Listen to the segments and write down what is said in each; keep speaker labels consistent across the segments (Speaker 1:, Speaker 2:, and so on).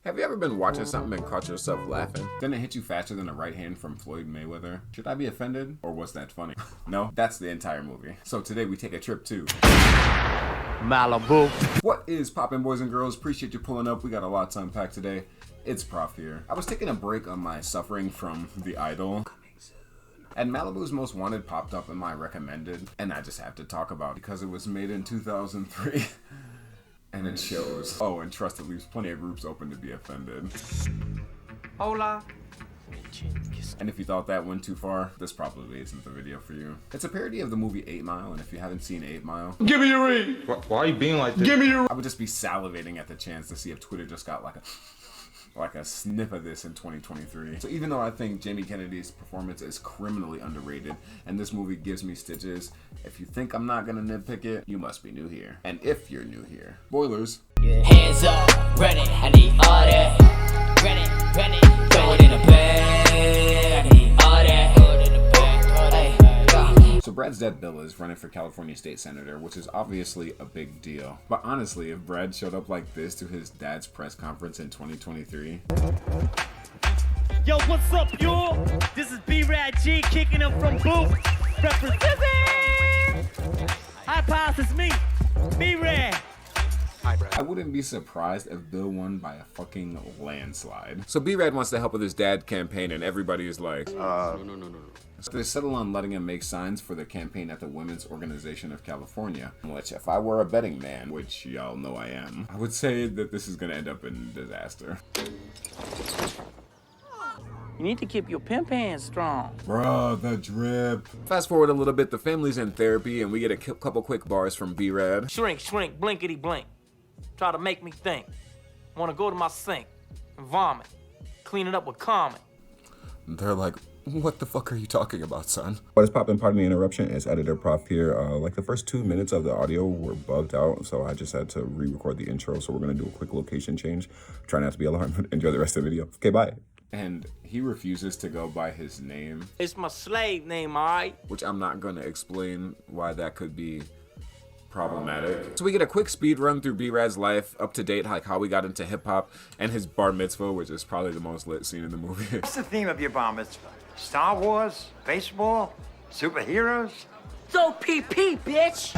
Speaker 1: Have you ever been watching something and caught yourself laughing? Then it hit you faster than a right hand from Floyd Mayweather? Should I be offended? Or was that funny? No, that's the entire movie. So today we take a trip to
Speaker 2: Malibus.
Speaker 1: What is poppin', boys and girls? Appreciate you pulling up. We got a lot to unpack today. It's Prof here. I was taking a break on my suffering from The Idol, and Malibu's Most Wanted popped up in my recommended, and I just have to talk about it because it was made in 2003. And it shows. Oh, and trust, it leaves plenty of groups open to be offended.
Speaker 2: Hola.
Speaker 1: And if you thought that went too far, this probably isn't the video for you. It's a parody of the movie 8 Mile, and if you haven't seen 8 Mile...
Speaker 3: Give me your read! Why are you being like this?
Speaker 1: Give me your... I would just be salivating at the chance to see if Twitter just got like a sniff of this in 2023. So even though I think Jamie Kennedy's performance is criminally underrated, and this movie gives me stitches, if you think I'm not gonna nitpick it, you must be new here. And if you're new here, spoilers.
Speaker 4: Hands up, ready, I need all that. Ready, throw it in the bag. I need all that.
Speaker 1: So Brad's dad Bill is running for California state senator, which is obviously a big deal. But honestly, if Brad showed up like this to his dad's press conference in 2023...
Speaker 5: Yo, what's up, y'all? This is B-Rad G kicking up from Booth. Representing! Hi, Pops, it's me, B-Rad.
Speaker 1: I wouldn't be surprised if Bill won by a fucking landslide. So B-Rad wants to help with his dad campaign, and everybody is like, no. So they settle on letting him make signs for the campaign at the Women's Organization of California. Which, if I were a betting man, which y'all know I am, I would say that this is gonna end up in disaster.
Speaker 5: You need to keep your pimp hands strong.
Speaker 1: Bruh, the drip. Fast forward a little bit, the family's in therapy, and we get a couple quick bars from B-Rad.
Speaker 5: Shrink, blinkety blink. Try to make me think. Want to go to my sink and vomit. Clean it up with comment.
Speaker 1: They're like, what the fuck are you talking about, son?
Speaker 6: What is poppin'? Pardon the interruption. It's Editor Prof here. Like the first 2 minutes of the audio were bugged out, so I just had to re-record the intro. So we're gonna do a quick location change. Try not to be alarmed. Enjoy the rest of the video. Okay, bye.
Speaker 1: And he refuses to go by his name.
Speaker 5: It's my slave name, alright?
Speaker 1: Which I'm not gonna explain why that could be problematic. So we get a quick speed run through B-Rad's life, up to date, like how we got into hip hop and his bar mitzvah, which is probably the most lit scene in the movie.
Speaker 7: What's the theme of your bar mitzvah? Star Wars? Baseball? Superheroes?
Speaker 5: So PP, bitch!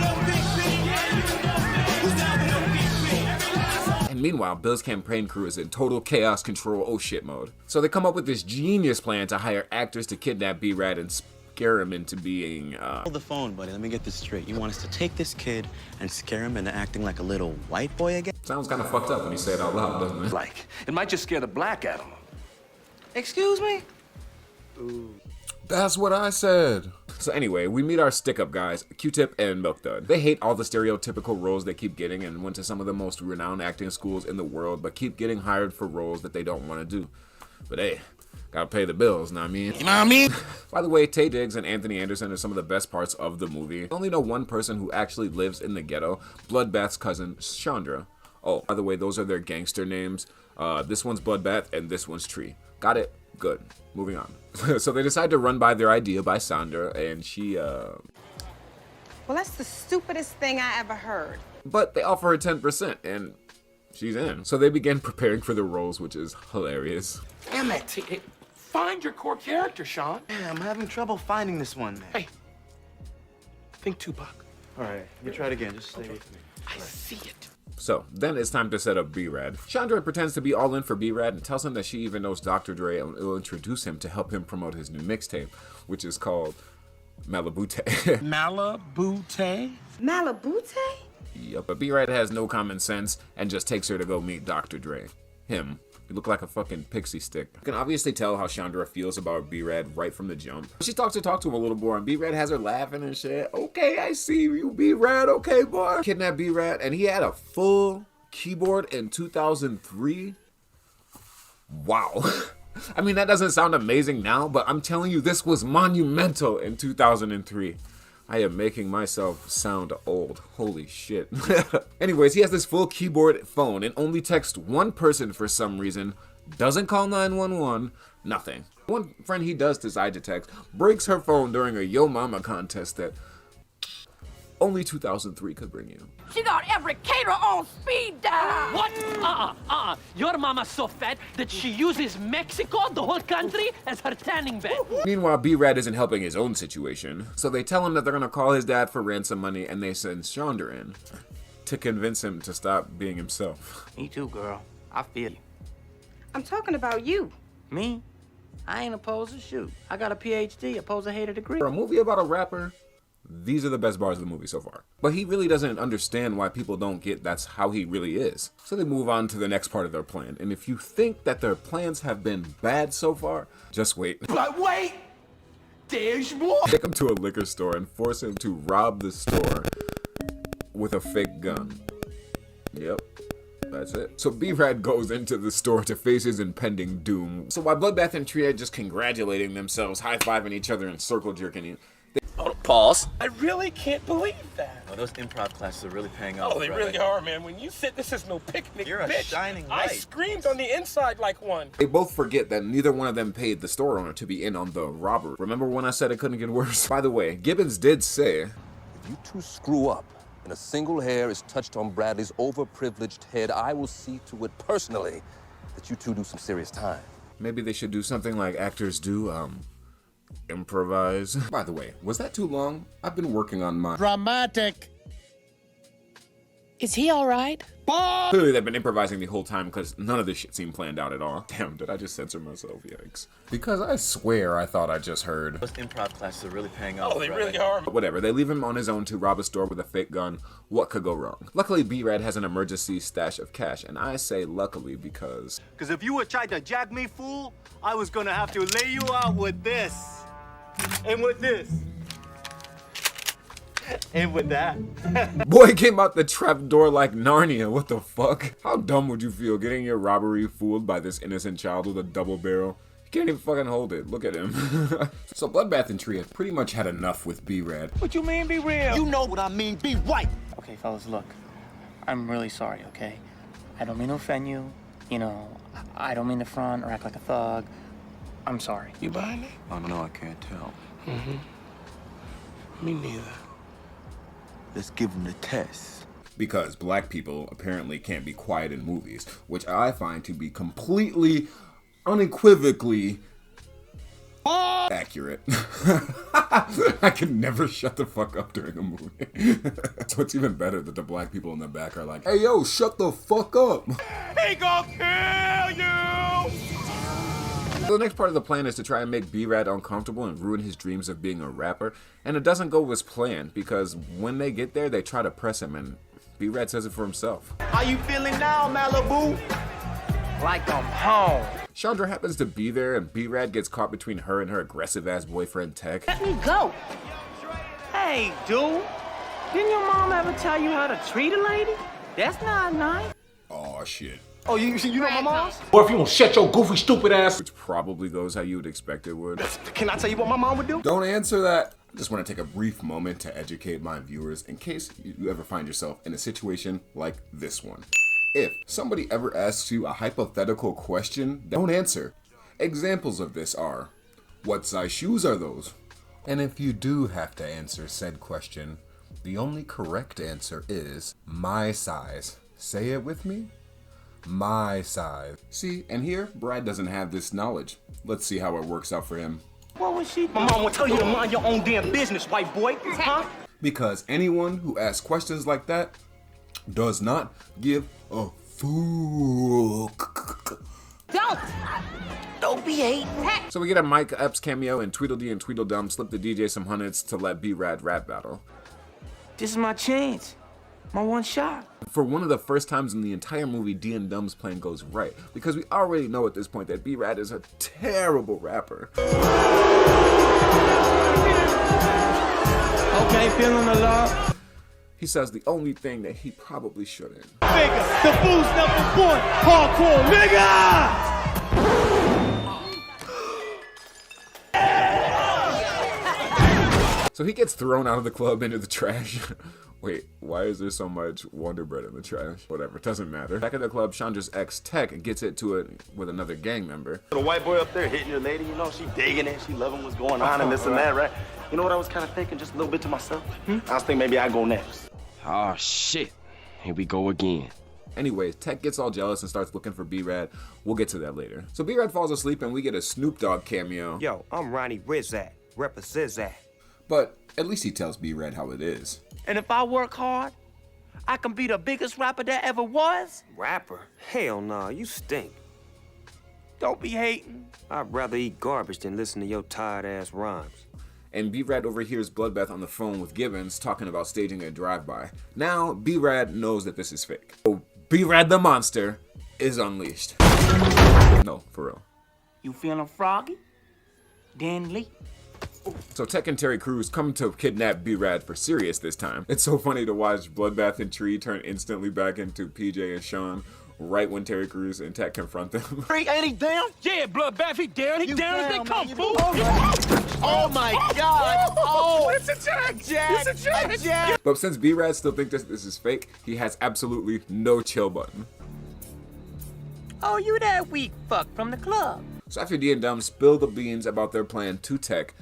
Speaker 1: And meanwhile, Bill's campaign crew is in total chaos control oh shit mode. So they come up with this genius plan to hire actors to kidnap B-Rad and scare him into being,
Speaker 8: Hold the phone, buddy. Let me get this straight. You want us to take this kid and scare him into acting like a little white boy again?
Speaker 1: Sounds kind of fucked up when you say it out loud, doesn't it?
Speaker 2: Like, it might just scare the black out of him.
Speaker 5: Excuse me?
Speaker 1: That's what I said. So anyway, we meet our stick-up guys, Q-Tip and Milk Dud. They hate all the stereotypical roles they keep getting and went to some of the most renowned acting schools in the world, but keep getting hired for roles that they don't want to do. But hey, gotta pay the bills, know what I mean? You know what I mean? By the way, Taye Diggs and Anthony Anderson are some of the best parts of the movie. I only know one person who actually lives in the ghetto, Bloodbath's cousin, Chandra. Oh, by the way, those are their gangster names. This one's Bloodbath and this one's Tree. Got it? Good. Moving on. So they decide to run by their idea by Sandra, and she,
Speaker 9: Well, that's the stupidest thing I ever heard.
Speaker 1: But they offer her 10%, and she's in. So they begin preparing for the roles, which is hilarious.
Speaker 2: Damn it. Find your core character, Sean.
Speaker 8: Yeah, I'm having trouble finding this one, man.
Speaker 2: Hey, think Tupac.
Speaker 8: All right, you try it again. Just stay with me.
Speaker 2: I see it.
Speaker 1: So then it's time to set up B-Rad. Chandra pretends to be all in for B-Rad and tells him that she even knows Dr. Dre and will introduce him to help him promote his new mixtape, which is called Malibute.
Speaker 2: Malibute?
Speaker 9: Malibute?
Speaker 1: Yep, but B-Rad has no common sense and just takes her to go meet Dr. Dre. Him. He looked like a fucking pixie stick. You can obviously tell how Chandra feels about B-Rad right from the jump. She talks to him a little more, and B-Rad has her laughing and shit. Okay, I see you, B-Rad. Okay, boy. Kidnapped B-Rad, and he had a full keyboard in 2003. Wow. I mean, that doesn't sound amazing now, but I'm telling you, this was monumental in 2003. I am making myself sound old. Holy shit. Anyways, he has this full keyboard phone and only texts one person for some reason. Doesn't call 911. Nothing. One friend he does decide to text breaks her phone during a Yo Mama contest that only 2003 could bring you.
Speaker 10: She got every caterer on speed dial.
Speaker 11: What? Your mama's so fat that she uses Mexico, the whole country, as her tanning bed.
Speaker 1: Meanwhile, B-Rad isn't helping his own situation, so they tell him that they're gonna call his dad for ransom money, and they send Chandra in to convince him to stop being himself.
Speaker 5: Me too, girl. I feel you.
Speaker 9: I'm talking about you.
Speaker 5: Me? I ain't opposed to shoot. I got a PhD, opposed to hate a degree.
Speaker 1: For a movie about a rapper, these are the best bars of the movie so far. But he really doesn't understand why people don't get that's how he really is. So they move on to the next part of their plan. And if you think that their plans have been bad so far, just wait.
Speaker 2: But wait, there's more.
Speaker 1: Take him to a liquor store and force him to rob the store with a fake gun. Yep. That's it. So B-Rad goes into the store to face his impending doom. So while Bloodbath and Tree are just congratulating themselves, high-fiving each other and circle jerking,
Speaker 8: Pause.
Speaker 2: I really can't believe that.
Speaker 8: Oh, those improv classes are really paying off.
Speaker 2: Oh, they really are, man. When you said this is no picnic,
Speaker 8: You're a
Speaker 2: bitch,
Speaker 8: shining
Speaker 2: I
Speaker 8: light.
Speaker 2: screamed on the inside like one.
Speaker 1: they both forget that neither one of them paid the store owner to be in on the robbery. Remember when I said it couldn't get worse? By the way, Gibbons did say,
Speaker 12: If you two screw up and a single hair is touched on Bradley's overprivileged head, I will see to it personally that you two do some serious time.
Speaker 1: maybe they should do something like actors do, improvise. By the way, was that too long? I've been working on my...
Speaker 11: Dramatic.
Speaker 10: Is he all right?
Speaker 1: Clearly they've been improvising the whole time because none of this shit seemed planned out at all. Damn, did I just censor myself? Yikes. Because I swear I thought I just heard.
Speaker 8: Those improv classes are really paying off.
Speaker 2: Oh, they really are.
Speaker 1: But whatever, they leave him on his own to rob a store with a fake gun. What could go wrong? Luckily, B-Rad has an emergency stash of cash, and I say luckily because...
Speaker 7: Because if you would try to jack me, fool, I was gonna have to lay you out with this. And with this. And with that.
Speaker 1: Boy came out the trap door like Narnia, what the fuck? How dumb would you feel getting your robbery fooled by this innocent child with a double barrel? He can't even fucking hold it, look at him. So Bloodbath and Tree have pretty much had enough with B-Rad.
Speaker 5: What you mean, be real?
Speaker 7: You know what I mean, be right.
Speaker 5: Okay, fellas, look. I'm really sorry, okay? I don't mean to offend you. You know, I don't mean to front or act like a thug. I'm sorry.
Speaker 2: You buying it?
Speaker 8: Oh, no, I can't tell.
Speaker 2: Me neither.
Speaker 8: Let's give him the test.
Speaker 1: Because black people apparently can't be quiet in movies, which I find to be completely, unequivocally accurate. I can never shut the fuck up during a movie. So it's even better that the black people in the back are like, hey yo, shut the fuck up.
Speaker 2: He gonna kill you!
Speaker 1: So the next part of the plan is to try and make B-Rad uncomfortable and ruin his dreams of being a rapper. And it doesn't go as planned because when they get there, they try to press him and B-Rad says it for himself.
Speaker 7: How you feeling now, Malibu?
Speaker 5: Like I'm home.
Speaker 1: Chandra happens to be there and B-Rad gets caught between her and her aggressive ass boyfriend Tech.
Speaker 10: Let me go.
Speaker 5: Hey, dude. Didn't your mom ever tell you how to treat a lady? That's not nice.
Speaker 1: Aw shit.
Speaker 7: Oh, you know my mom's?
Speaker 2: Or if you don't shut your goofy, stupid ass.
Speaker 1: Which probably goes how you would expect it would.
Speaker 7: Can I tell you what my mom would do?
Speaker 1: Don't answer that. I just want to take a brief moment to educate my viewers in case you ever find yourself in a situation like this one. If somebody ever asks you a hypothetical question, don't answer. Examples of this are, what size shoes are those? And if you do have to answer said question, the only correct answer is my size. Say it with me. My size. See, and here, Brad doesn't have this knowledge. Let's see how it works out for him.
Speaker 5: What was she
Speaker 7: My mom will tell you to mind your own damn business, white boy. Huh?
Speaker 1: Because anyone who asks questions like that does not give a fuck.
Speaker 10: Don't be hating.
Speaker 1: So we get a Mike Epps cameo and Tweedledee and Tweedledum slip the DJ some hundreds to let B-Rad rap battle.
Speaker 5: This is my chance. My one shot.
Speaker 1: For one of the first times in the entire movie, D and Dum's plan goes right, because we already know at this point that B-Rad is a terrible rapper.
Speaker 5: Okay, feeling the love.
Speaker 1: He says the only thing that he probably shouldn't.
Speaker 7: Nigga, the fool's #1, hardcore nigga!
Speaker 1: So he gets thrown out of the club into the trash. Wait, why is there so much Wonder Bread in the trash? Whatever, doesn't matter. Back at the club, Chandra's ex, Tech, gets into it with another gang member.
Speaker 13: The white boy up there hitting your lady, you know, she digging it, she loving what's going on and this and that, right? You know what I was kind of thinking, just a little bit to myself? I was thinking maybe I'd go next.
Speaker 14: Oh, shit. Here we go again.
Speaker 1: Anyways, Tech gets all jealous and starts looking for B-Rad. We'll get to that later. So B-Rad falls asleep and we get a Snoop Dogg cameo.
Speaker 15: Yo, I'm Ronnie Rizak, represent that.
Speaker 1: But at least he tells B-Rad how it is.
Speaker 15: And if I work hard, I can be the biggest rapper that ever was? Rapper? Hell no, you stink. Don't be hating. I'd rather eat garbage than listen to your tired-ass rhymes.
Speaker 1: And B-Rad overhears Bloodbath on the phone with Gibbons talking about staging a drive-by. Now, B-Rad knows that this is fake. So B-Rad the monster is unleashed. No, for real.
Speaker 15: You feeling froggy? Then leave.
Speaker 1: So Tech and Terry Crews come to kidnap B-Rad for serious this time. It's so funny to watch Bloodbath and Tree turn instantly back into PJ and Sean right when Terry Crews and Tech confront them.
Speaker 15: Ain't he down? Yeah, Bloodbath, he down. He down as they come, fool.
Speaker 10: Oh my God!
Speaker 15: Oh, it's a Jack!
Speaker 10: Jack!
Speaker 15: It's a Jack!
Speaker 1: But since B-Rad still thinks this is fake, he has absolutely no chill button.
Speaker 5: Oh, you that weak fuck from the club.
Speaker 1: So after D and Dumb spill the beans about their plan to Tech,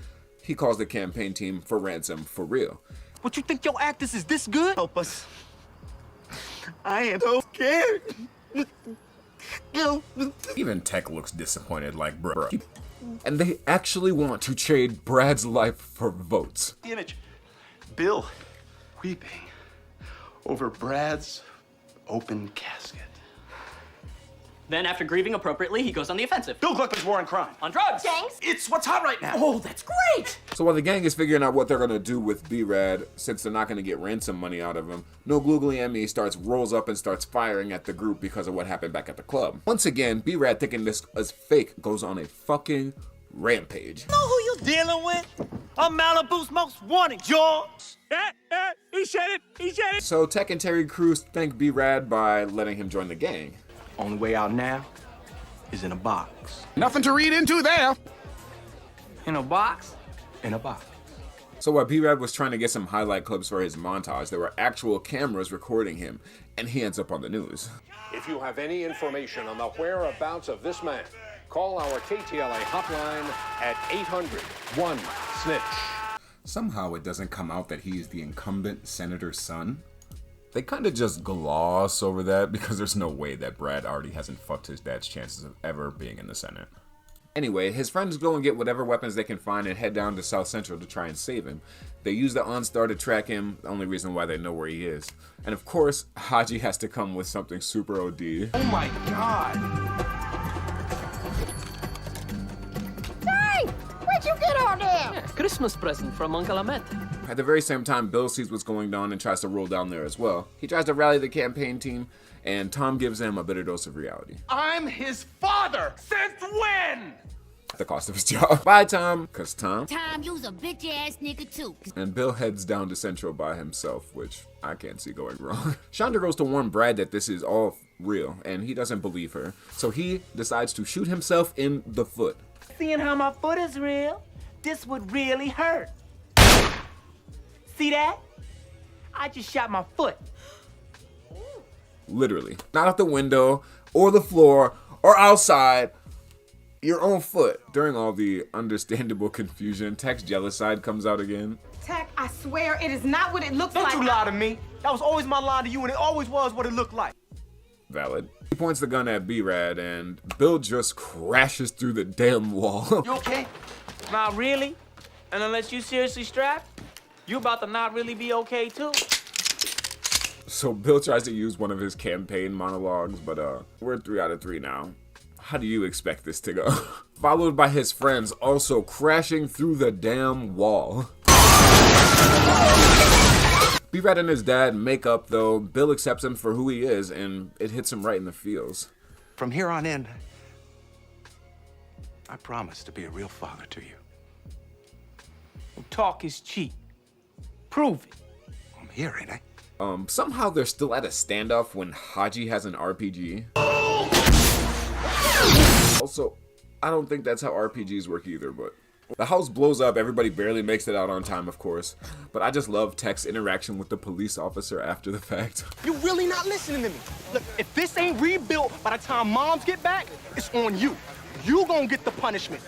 Speaker 1: he calls the campaign team for ransom for real.
Speaker 15: What, you think your actors is this good? Help us. I am so scared.
Speaker 1: Even Tech looks disappointed, like, bruh. And they actually want to trade Brad's life for votes.
Speaker 2: The image. Bill weeping over Brad's open casket.
Speaker 16: Then, after grieving appropriately, he goes on the offensive.
Speaker 2: Bill Gluckman's war on crime.
Speaker 16: On drugs!
Speaker 10: James?
Speaker 2: It's what's hot right now.
Speaker 16: Oh, that's great!
Speaker 1: So while the gang is figuring out what they're gonna do with B-Rad, since they're not gonna get ransom money out of him, No Googly Emmy rolls up and starts firing at the group because of what happened back at the club. Once again, B-Rad, thinking this is fake, goes on a fucking rampage.
Speaker 15: Know who you dealing with? I'm Malibus most wanted, George. He said it. He said it.
Speaker 1: So Tech and Terry Crews thank B-Rad by letting him join the gang.
Speaker 2: Only way out now is in a box.
Speaker 15: Nothing to read into there. In a box?
Speaker 2: In a box.
Speaker 1: So while B-Rad was trying to get some highlight clips for his montage, there were actual cameras recording him, and he ends up on the news.
Speaker 17: If you have any information on the whereabouts of this man, call our KTLA hotline at 800-1-SNITCH.
Speaker 1: Somehow it doesn't come out that he is the incumbent senator's son. They kind of just gloss over that because there's no way that Brad already hasn't fucked his dad's chances of ever being in the Senate. Anyway, his friends go and get whatever weapons they can find and head down to South Central to try and save him. They use the OnStar to track him, the only reason why they know where he is. And of course, Haji has to come with something super OD.
Speaker 2: Oh my God!
Speaker 10: Hey! Where'd you get all that?
Speaker 11: Yeah, Christmas present from Uncle Ahmet.
Speaker 1: At the very same time, Bill sees what's going on and tries to roll down there as well. He tries to rally the campaign team, and Tom gives him a bitter dose of reality.
Speaker 2: I'm his father! Since when?
Speaker 1: At the cost of his job. Bye, Tom. Cause Tom,
Speaker 18: you's a bitch-ass nigga too.
Speaker 1: And Bill heads down to Central by himself, which I can't see going wrong. Chandra goes to warn Brad that this is all real, and he doesn't believe her. So he decides to shoot himself in the foot.
Speaker 15: Seeing how my foot is real, this would really hurt. See that? I just shot my foot.
Speaker 1: Literally. Not out the window, or the floor, or outside. Your own foot. During all the understandable confusion, Tech's jealous side comes out again.
Speaker 9: Tech, I swear it is not what it looks like.
Speaker 15: Don't you lie to me. That was always my line to you, and it always was what it looked like.
Speaker 1: Valid. He points the gun at B-Rad, and Bill just crashes through the damn wall.
Speaker 15: You okay? Not really. And unless you seriously strapped, you about to not really be okay too.
Speaker 1: So Bill tries to use one of his campaign monologues, but we're 3 out of 3 now. How do you expect this to go? Followed by his friends also crashing through the damn wall. B-Rad and his dad make up, though. Bill accepts him for who he is, and it hits him right in the feels.
Speaker 19: From here on in, I promise to be a real father to you.
Speaker 15: Talk is cheap. Prove it.
Speaker 19: I'm here, ain't I?
Speaker 1: Somehow they're still at a standoff when Haji has an RPG. Also, I don't think that's how RPGs work either, but The house blows up, everybody barely makes it out on time, of course. But I just love Tech's interaction with the police officer after the fact.
Speaker 2: You really not listening to me. Look, if this ain't rebuilt by the time moms get back, it's on you. You gonna get the punishment.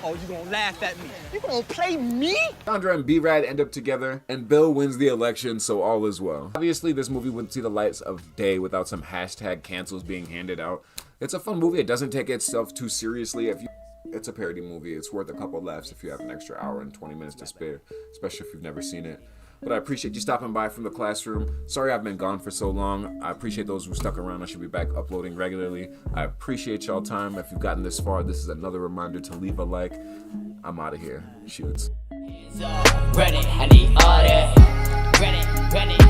Speaker 2: Oh, you gonna laugh at me? You gonna play me?
Speaker 1: Chandra and B-Rad end up together, and Bill wins the election, so all is well. Obviously, this movie wouldn't see the lights of day without some hashtag cancels being handed out. It's a fun movie. It doesn't take itself too seriously. It's a parody movie. It's worth a couple laughs if you have an extra hour and 20 minutes to spare, especially if you've never seen it. But I appreciate you stopping by from the classroom. Sorry I've been gone for so long. I appreciate those who stuck around. I should be back uploading regularly. I appreciate y'all time. If you've gotten this far, this is another reminder to leave a like. I'm out of here. Shoots.
Speaker 4: Ready, I need all that. Ready,